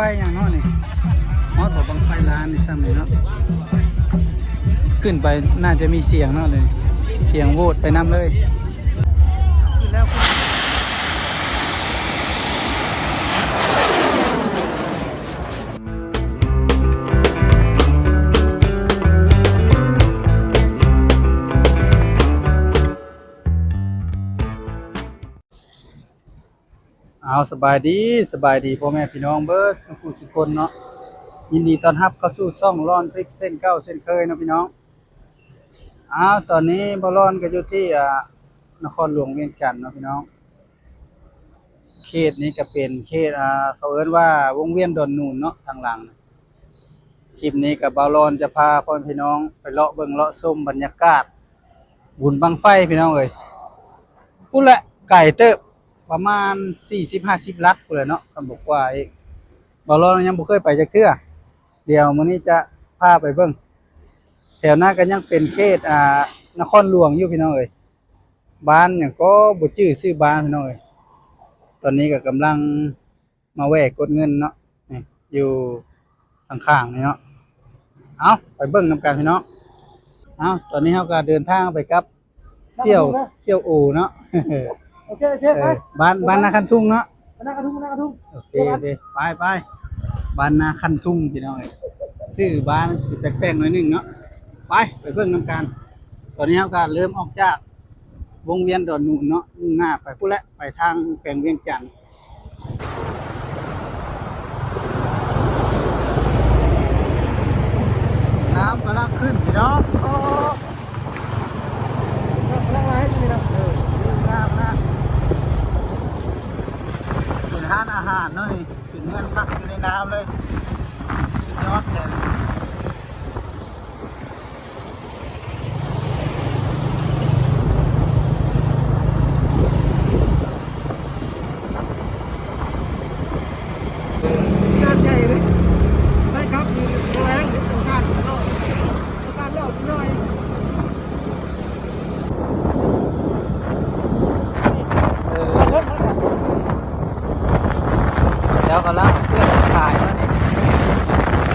ไฟอย่างเนาะนี่ฮอดบังไฟล้านนี่ซ้ำนี่เนาะขึ้นไปน่าจะมีเสียงเนาะเลยเสียงโหวตไปนำเลยขึ้นแล้วเอาสบายดีพ่อแม่พี่น้องเบิร์ดสุขคนเนาะยินดีต้อนรับเข้าสู่ช่องร้อนพริกเส้นเก้าเส้นเคยนะพี่น้องตอนนี้บอลร้อนก็อยู่ที่นครหลวงเวียงจันทน์เนาะพี่น้องเขตนี้ก็เป็นเขตเขาเอิ้นว่าวงเวียนดอนนูนเนาะทางหลังคลิปนี้กับบอลร้อนจะพาพ่อพี่น้องไปเลาะเบิ่งเลาะส้มบรรยากาศบุญบังไฟพี่น้องเลยพูดแหละไก่เติบประมาณ40-50 ลักเลยเนาะคำบอกว่าเองบอลเรายังบ่เคยไปจักเทื่อเดี๋ยวมื้อนี้จะพาไปเบิ่งแถวหน้าก็ยังเป็นเขตนครหลวงอยู่พี่น้องเอ้ยบ้านหยังก็บ่ชื่อชื่อบ้านพี่น้องเอ้ยตอนนี้ก็กำลังมาแวกกดเงินเนาะนี่อยู่ข้างๆนี่เนาะเอาไปเบิ่งนำกันพี่น้องตอนนี้เราก็เดินทางไปกับเสี่ยวโอเนาะโอเคไปบ้านนาคันทุ่งเนาะนาคาทุ่งโอเคไปบ้านนาคันทุ่งพี่น้องชื่อบ้านสิแปลกๆหน่อยนึงเนาะไปเบิ่งนำกันตอนนี้เราก็เริ่มออกจากวงเวียนดอนนูนเนาะมุ่งหน้าไปพุ่นละไปทางแขวงเวียงจันทน์น้ำกำลังขึ้นพี่น้องนั่งมาให้ดูนะน้ำนะเป็นร้านอาหารเนาะนี่เป็นเงินพักอยู่ในน้ำเลยสุดยอดเลยงานใหญ่เลยได้ครับมีแรงต้องการเล่าหน่อยแล้วก็รับเพื่อนขายแล้วนี่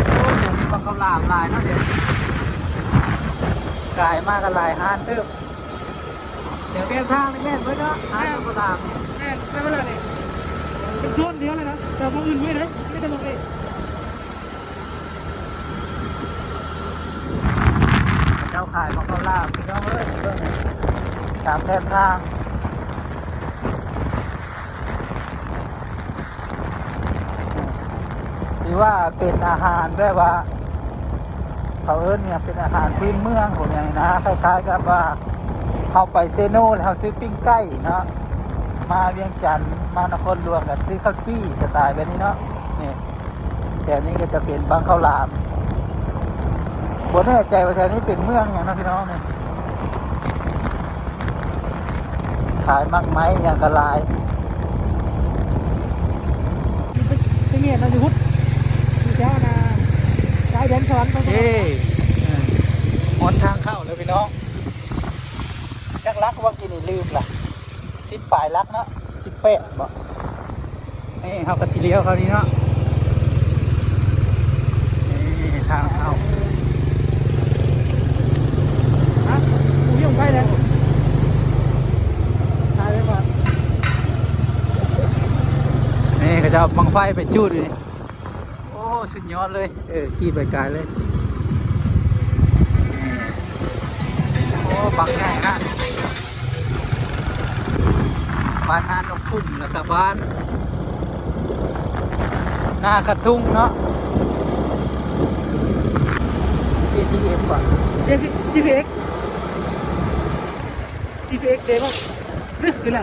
โอ้เดี๋ยวนี้ปลาข้าวหลามลายเนาะเดี๋ยวขายมากกันหลายห้านตึ๊บเดี๋ยวเปลี่ยนทางนี่แม่นเพื่อนเนาะห้านปลาข้าวหลามไม่เป็นไรเลยเป็นช่วงเดียวเลยนะแต่มองอื่นไม่ได้ไม่ได้มองเลยเจ้าขายปลาข้าวหลามพี่น้องเอ้ยเบิ่งตามแผนทางหรือว่าเป็นอาหารแบบว่าเขาเอิ้นเนี่ยเป็นอาหารพื้นเมืองผมอย่างนี้นะคล้ายๆกับว่าเขาไปเซโน่แล้วเขาซื้อปิ้งไก่เนาะมาเวียงจันทน์มานครหลวงก็ซื้อข้าวจี้สไตล์แบบนี้เนาะนี่แถวนี้ก็จะเป็นบางข้าวหลามบนแน่ใจว่าแถวนี้เป็นเมืองอย่างนะพี่น้องเนี่ยขายมากไม้อย่างกระลายเป็นเงี้ยนะอยู่พุทธอยู่แถวนาชายแดนสวรรค์หนทางเข้าเลยพี่น้องจักลักว่ากินนี่ลืมล่ะ10 ปลายลักเนาะ18บ่นี่เขากระสีเลี้ยวเขานี่เนาะนี่ทางเข้ากูยุ่งไปเลยตายไปก่อนนี่เขาจะเอาบังไฟไปจูดอยู่นี่โอ้สุดยอดเลยขี่ไปไกลเลยโอ้บังใหญ่นะบ้านนานกทุ่งนะครับบ้านหน้ากระทุ่งเนาะ ATM ก่อน GPX เดี๋ยวมั้งคืออะไร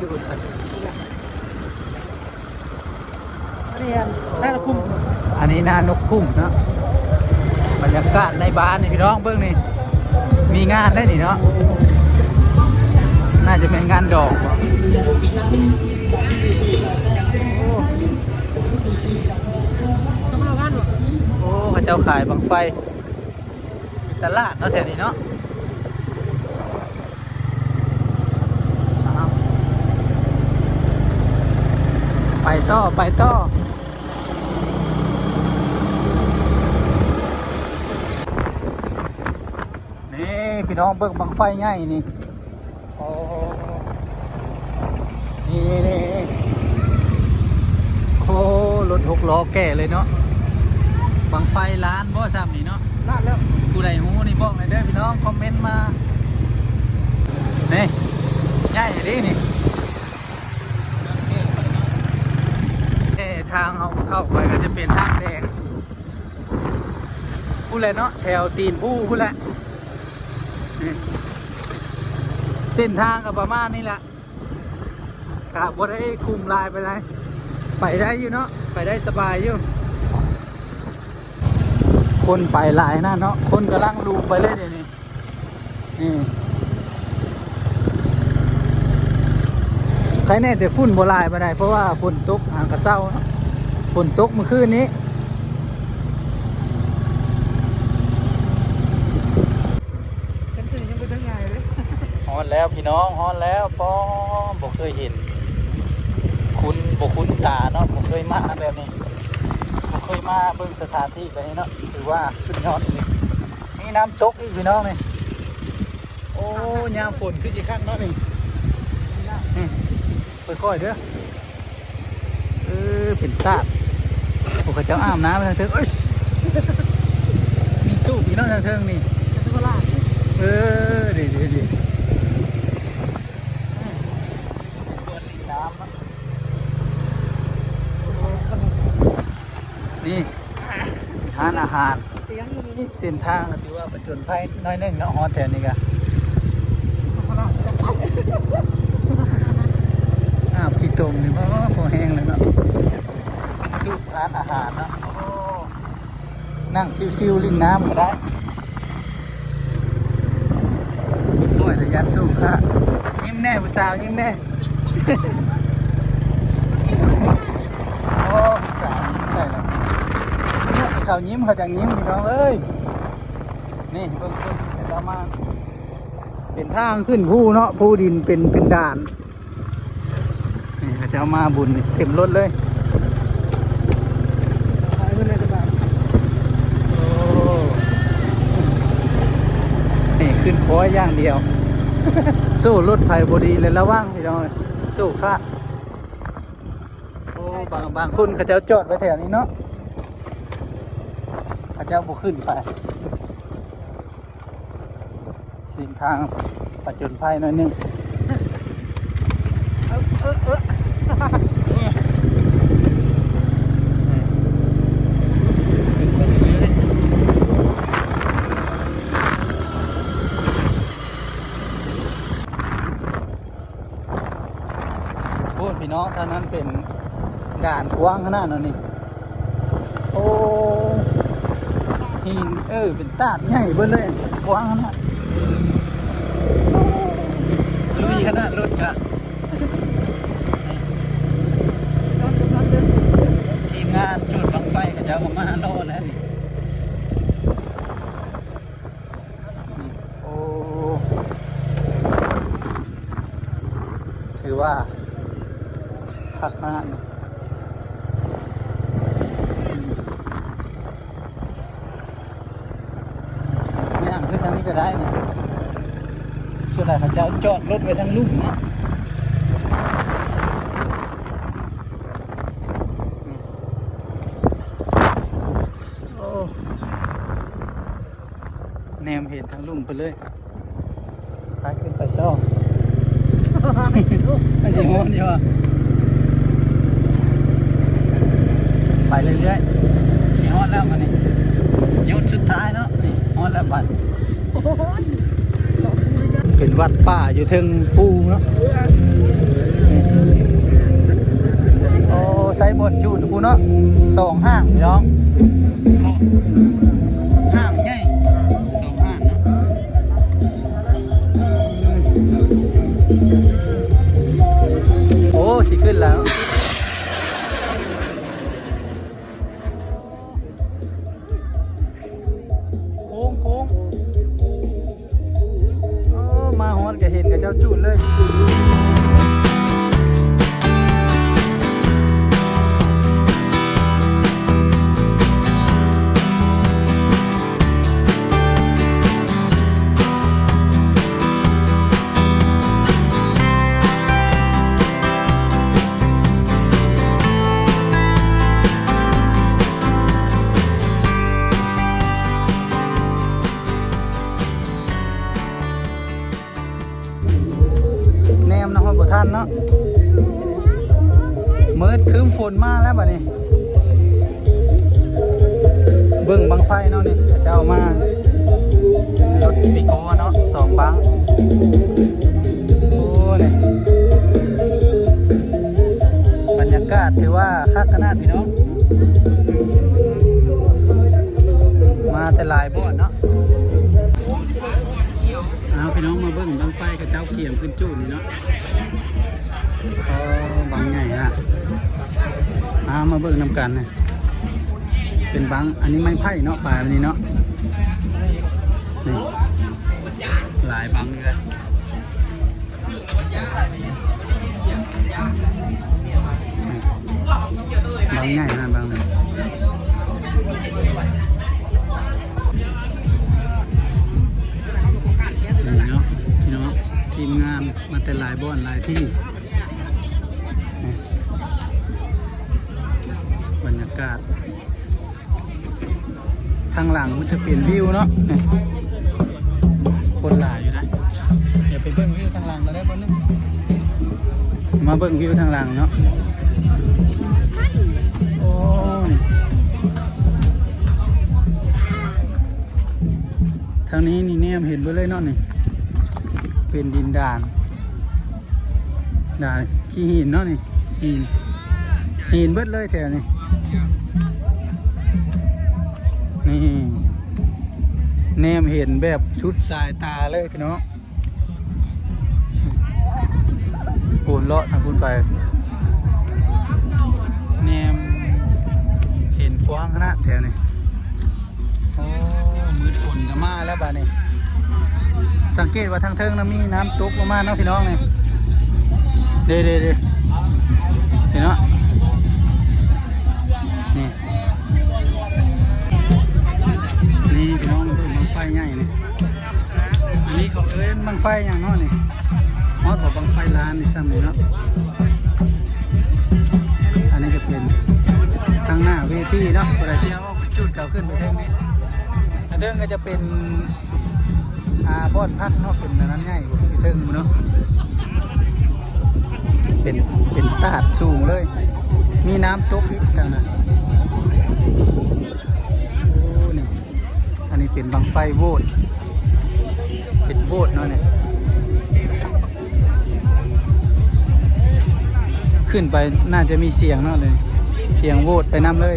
อันนี้น่าจะคุ้มอันนี้หน้านกคุ้มเนาะบรรยากาศในบ้านนี่พี่น้องเบื้องนี่มีงานได้นี่เนาะน่าจะเป็นงานดอกโอ้เขาเจ้าขายบังไฟตลาดเนาะแถวนี้เนาะไปต่อ พี่น้องเบิ่งบังไฟง่ายนี่โอ้นี่โอ้รถ6 ล้อแก่เลยเนาะบังไฟล้านบ่ซ้ำนี่เนาะ ลาดแล้ว ผู้ใดฮู้นี่บอกหน่อยเด้อพี่น้องคอมเมนต์มานี่ง่ายดินี่ทางเอาเข้าไปก็จะเป็นทางแดงผู้แหละเนาะแถวตีนผู้แหละนี่เส้นทางก็ประมาณนี้แหละครับบ่ได้คุมลายไปไหนไปได้อยู่เนาะไปได้สบายอยู่คนไปหลายนะเนาะคนกำลังลูไปเลยเดี๋ยวนี้นี่ใครแน่แต่ฝุ่นโบราณไปได้เพราะว่าฝนตกหางกระเซ้าเนาะฝนตกเมื่อคืนนี้ฉันตื่นยังไปทั้งไงเลย ฮอนแล้วพี่น้องฮอนแล้วป้อมบ่เคยเห็นคุ้นตาเนาะบ่เคยมาแบบนี้บ่เคยมาเบิ่งสถานที่แบบนี้เนาะถือว่าสุดยอดเลยมีน้ำจกอีกพี่น้องนี่โอ้ยามฝนคือสิคักเนาะนี่ค่อยๆเด้อเป็นตาดโอ้ข้าเจ้าอาบน้ำไปทางเทิงมีตู้พี่น้องทางเทิงนี่ดีนี่ทานอาหารเส้นทางถือว่าประจนภัยน้อยนึงเนาะฮอดแถวนี้กะอาบขี้ตมนี่พอแห้งเลยเนาะตู้ทานอาหารเนาะนั่งชิวๆลิงน้ำก็ได้โอ้ยระยะสูงค่ะยิ้มแน่ผู้สาวยิ้มแน่โอ้ผู้สาวยิ้มใส่แล้วเนี่ยเขายิ้มเขาจะยิ้มพี่น้องเอ้ยนี่เบิ่งเรามาเป็นทางขึ้นภูเนาะภูดินเป็นด่านนี่เขาจะมาบุญเต็มรถเลยนี่ขึ้นคอยอย่างเดียว สู้รถไฟบดีเลยระวังพี่น้องสู้ค่ะโอ้บางคนเขาจะจอดไว้แถวนี้เนาะเขาจะบุกขึ้นไปสิ่งทางประจนภัยหน่อยนึงพี่น้องท่านั้นเป็นด่านกว้างขนาดนั้นนี่โอ้หินเป็นตาดใหญ่เบิ้ลเลยกว้างขนาดลุยขนาดรถกะทีมงานจุดบังไฟก็จะมาโน่นแล้วนี่โอ้ถือว่าพักมากย่างขึ้นทางนี้ก็ได้เนี่ยส่วนใหญ่เขาจะจอดรถไว้ทางลุ่มนะโอ้แนมเห็นทางลุ่มไปเลยไปขึ้นไปต่อไม่ใช่งอนอยู่ไปเรื่อยๆสีฮอดแล้วมันนี่ยุดสุดท้ายเนาะนี่ฮอดแล้วบัดเป็นวัดป่าอยู่ถึงปูเนาะโอ้ไซบดจูดปูเนาะ2 ห้างพี่น้องห้างใหญ่2 ห้างเนาะโอ้สิขึ้นแล้วโค้งมาฮอดก็เห็นกับเจ้าจูดเลย เนาะมืดครึ้มฝนมาแล้วบัดนี้เบิ่งบังไฟเนาะนี่เจ้ามารถวิโก้เนาะ2 บังโอ้นี่บรรยากาศถือว่าคักขนาดพี่น้องมาแต่หลายบ่อนเนาะเอาพี่น้องมาเบิ่งบังไฟกับเจ้าเขี่ยมขึ้นจูดนี่เนาะบังใหญ่นะมาเบิ่งนำกันนะเป็นบังอันนี้ไม้ไผ่เนาะปลายวันนี้เนาะนี่หลายบังเลยบังใหญ่นะบังเลยนี่เนาะพี่น้องทีมงานมาแต่หลายบ่อนหลายที่บรรยากาศทางหลังมันจะเปลี่ยนวิวเนาะคนหลายอยู่นะเดี๋ยวไปเบิ่งวิวทางหลังมาได้บนนึงมาเบิ่งวิวทางหลังเนาะโอ้ยทางนี้นี่เนี่ยเห็นไปเลยเนาะนี่เป็นดินด่านขี้หินเนาะนี่หินเบิดเลยแถวนี้นี่แนมเห็นแบบชุดสายตาเลยพี่น้องปูนเลาะทางคุณไปแนมเห็นกว้างขนาดแถวนี้โอ้มืดฝนก็มาแล้วบ้านี้สังเกตว่าทางเทิงนะมีน้ำตกลงมาเนาะพี่น้องนี่เด้เห็นเนาะนี่พี่น้องดูบังไฟใหญ่นี่อันนี้เขาเล่นบังไฟอย่างเนาะนี่ฮอดบอกบังไฟลานนี่ซ้ำนี่เนาะอันนี้จะเป็นทางหน้าเวทีเนาะเวลาเชี่ยวจุดเก่าขึ้นไปเทิงนี้อันเทิงก็จะเป็นบ้านพักเนาะเป็นนั้นง่ายกว่าเทิงเนาะเป็นตาดสูงเลยมีน้ำตกอีกต่างนะอันนี้เป็นบังไฟโวดเป็นโวดเนาะเนี่ยขึ้นไปน่าจะมีเสียงเนาะเลยเสียงโวดไปนำเลย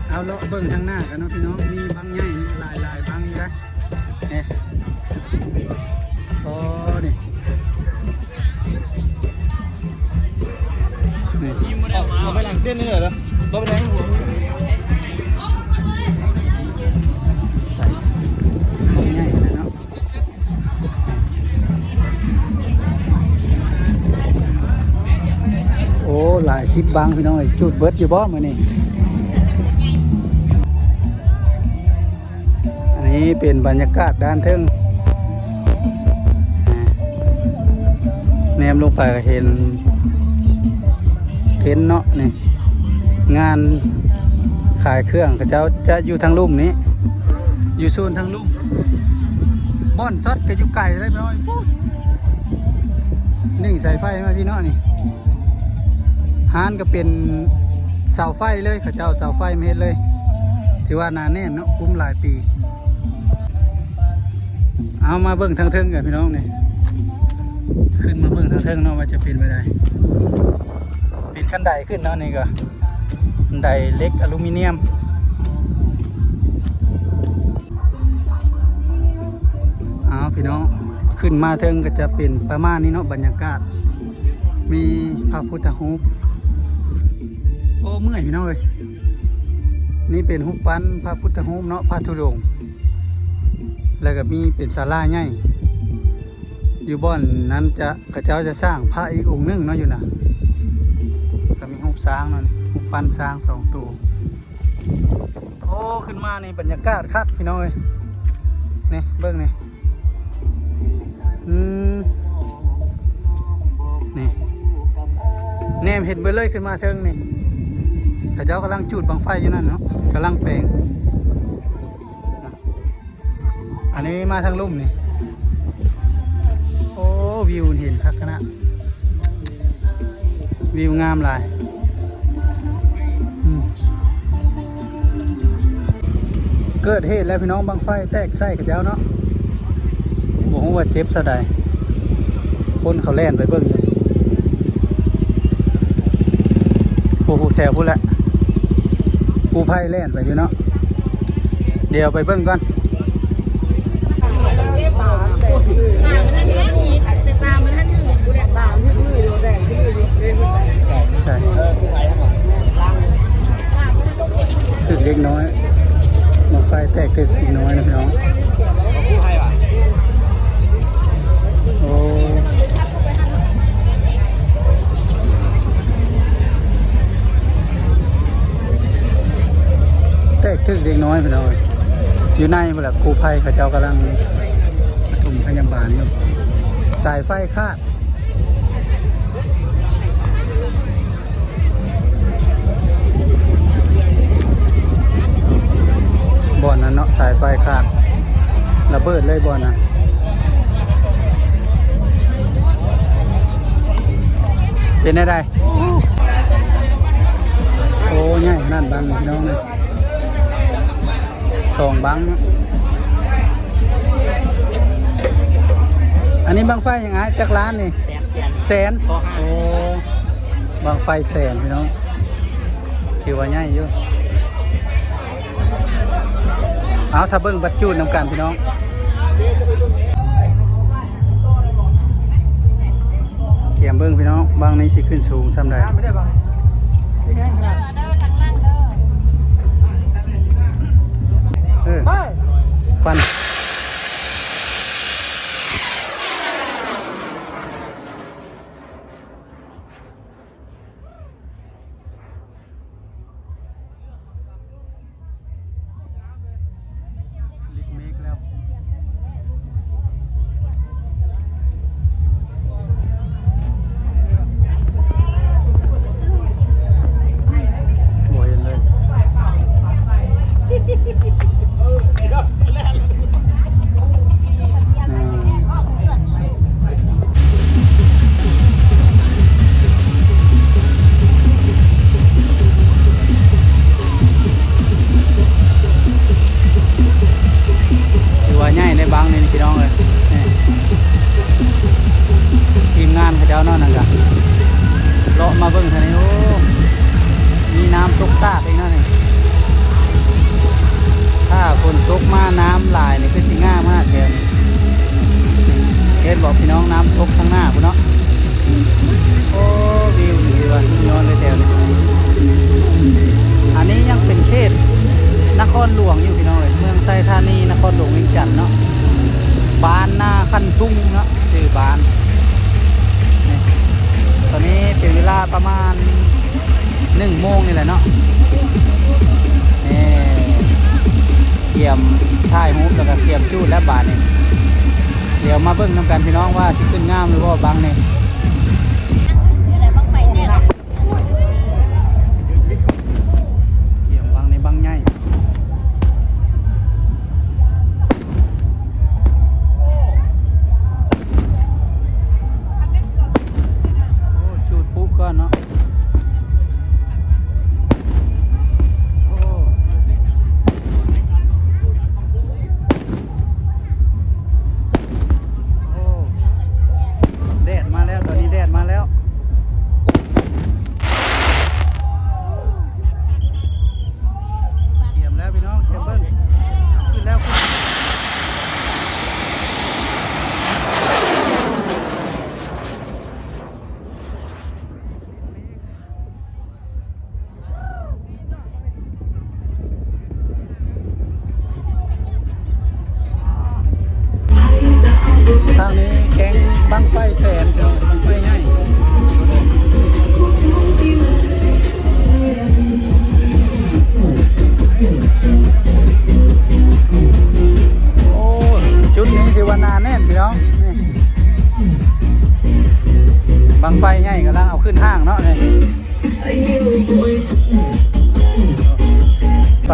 เอาเลาะเบิ่งทางหน้ากันเนาะพี่น้องมีบังใหญ่หลายบังอยู่นะเนี่ยโอ้นี่เราไปหลังเต้นนี่เหรอเราไปแรงหัวง่ายเลยเนาะโอ้หลาย10 บังพี่น้องจุดเบิดอยู่บ่มื้อนี้อันนี้เป็นบรรยากาศด้านเทิงแนมลงไปก็เห็นเต็นท์เนาะนี่งานขายเครื่องเขาเจ้าจะอยู่ทางลุ่มนี้อยู่โซนทางลุ่มบ่อนซอดก็อยู่ไกลได้ไหมพูดนึ่งสายไฟมาพี่เนาะนี่ฮานก็เป็นเสาไฟเลยเขาเจ้าเสาไฟมาเฮ็ดเลยถือว่านาแน่นเนาะคุ้มหลายปีเอามาเบิ่งทางเทิงกันพี่น้องนี่ขึ้นมาเบิ่งทางเทิงเนาะว่าจะเป็นไปได้เป็นขั้นไดขึ้นเนาะนี่ก็บันไดเล็กอลูมิเนียมเอาพี่น้องขึ้นมาเทิงก็จะเป็นประมาณนี้เนาะบรรยากาศมีพระพุทธรูปโอ้เมื่อยพี่น้องเลยนี่เป็นรูปปั้นพระพุทธรูปเนาะพระธุดงค์แล้วก็มีเป็นศาลาใหญ่อยู่บ่อนนั้นจะกระเจ้าจะสร้างพระอีกองค์นึงเนาะอยู่นะก็มีรูปช้างนั่นรูปปั้นช้าง2 ตัวโอ้ขึ้นมานี่บรรยากาศคักพี่น้องเลยนี่เบิ่งนี่นี่แนมเห็นไปเลยขึ้นมาเทิงนี่กระเจ้ากำลังจูดบังไฟอยู่นั่นเนาะกำลังแปลง อันนี้มาทางลุ่มนี่โอ้วิวเห็นคักขนาดวิวงามหลายเกิดเหตุแล้วพี่น้องบังไฟแตกไส้กับเจ้าเนาะบอกว่าเจ็บซะใดคนเขาแล่นไปเบิ่งเลยโอ้โหแถวพูดแหละกูไพ่แล่นไปอยู่เนาะเดี๋ยวไปเบิ่งก่อนใช่ตึกเล็กน้อยบังไฟแตกตึกอีกน้อยนะพี่น้องโอ้แตกตึกเล็กน้อยพี่น้องอยู่ในเวลากู้ภัยเขาเจ้ากำลังปฐมพยาบาลอยู่สายไฟขาดบ่อนนั้นเนาะสายไฟขาดระเบิดเลยบ่อนนะเป็นได้ได้โอ้ใหญ่นั่นบังพี่น้องเลยสองบังอันนี้บังไฟยังไงจากร้านนี่แสนโอ้บังไฟแสนพี่น้องคิดว่าใหญ่อยู่เอาถ้าเบิ้งบัดจูดนำกันพี่น้องเกี่ยมเบิ้งพี่น้องบางนี้สิขึ้นสูงซ้ำใดฟันลิกเมกแล้วโวยเลย ถือว่าใหญ่ในบางนี่พี่น้องเลยทีมงานเขาเจ้านั่นน่ะกะเลาะมาเบิ่งทางนี้โอ้มีน้ำตกตากเองนั่นนี่ถ้าฝนตกมาน้ำหลายนี่ก็สิง่ามากเกินเฮ็ดบอกพี่น้องน้ำตกข้างหน้าพุ่นเนาะโอ้วิวดีว่ะนอนเลยแถวนี้อันนี้ยังเป็นเขตนครหลวงอยู่พี่น้องเลยเมืองไซธานีนครหลวงเวียงจันทน์เนาะบ้านนาคันทุ่งเนาะชื่อบ้านนี่ตอนนี้เป็นเวลาประมาณ1 โมงนี่แหละเนาะนี่เตรียมถ่ายรูปแล้วก็เตรียมจูดและบาทนี่เดี๋ยวมาเบิ่งนำกันพี่น้องว่าที่ขึ้นงามหรือว่าบางนี่เตรียมบางในบางใหญ่จูดปุ๊บก่อนเนาะแดดมาแล้วตอนนี้แดดมาแล้วเตรียมแล้วพี่น้องเตรียมเบิ้งขึ้นแล้วทางนี้แก๊งบังไฟแสนเจ้าบังไฟใหญ่โอ้ชุดนี้สิวนาแน่นพี่น้องนี่บังไฟใหญ่กำลังเอาขึ้นห้างเนาะนี่ไป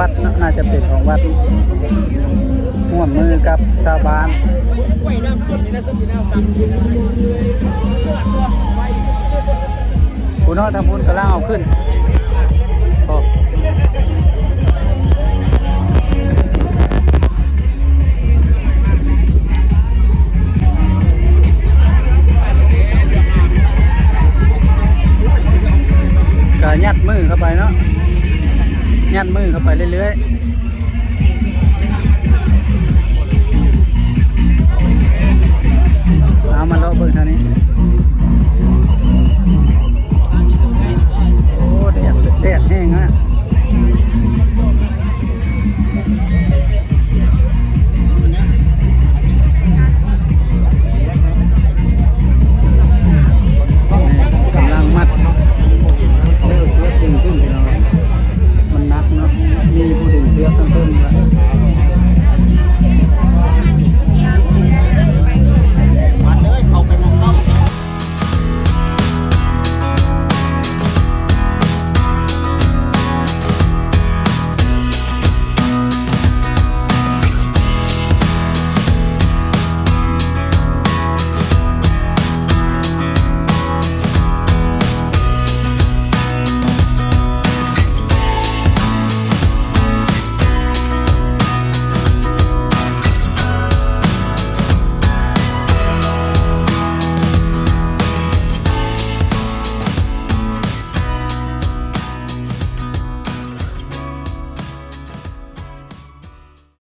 วัดเนาะน่าจะเป็นของวัดร่วมมือกับชาวบ้าน ไว้น้ำต้นนี่นะต้นที่น้ำตำนี่นะ ผู้น้อยทำบุญกำลังเอาขึ้น เ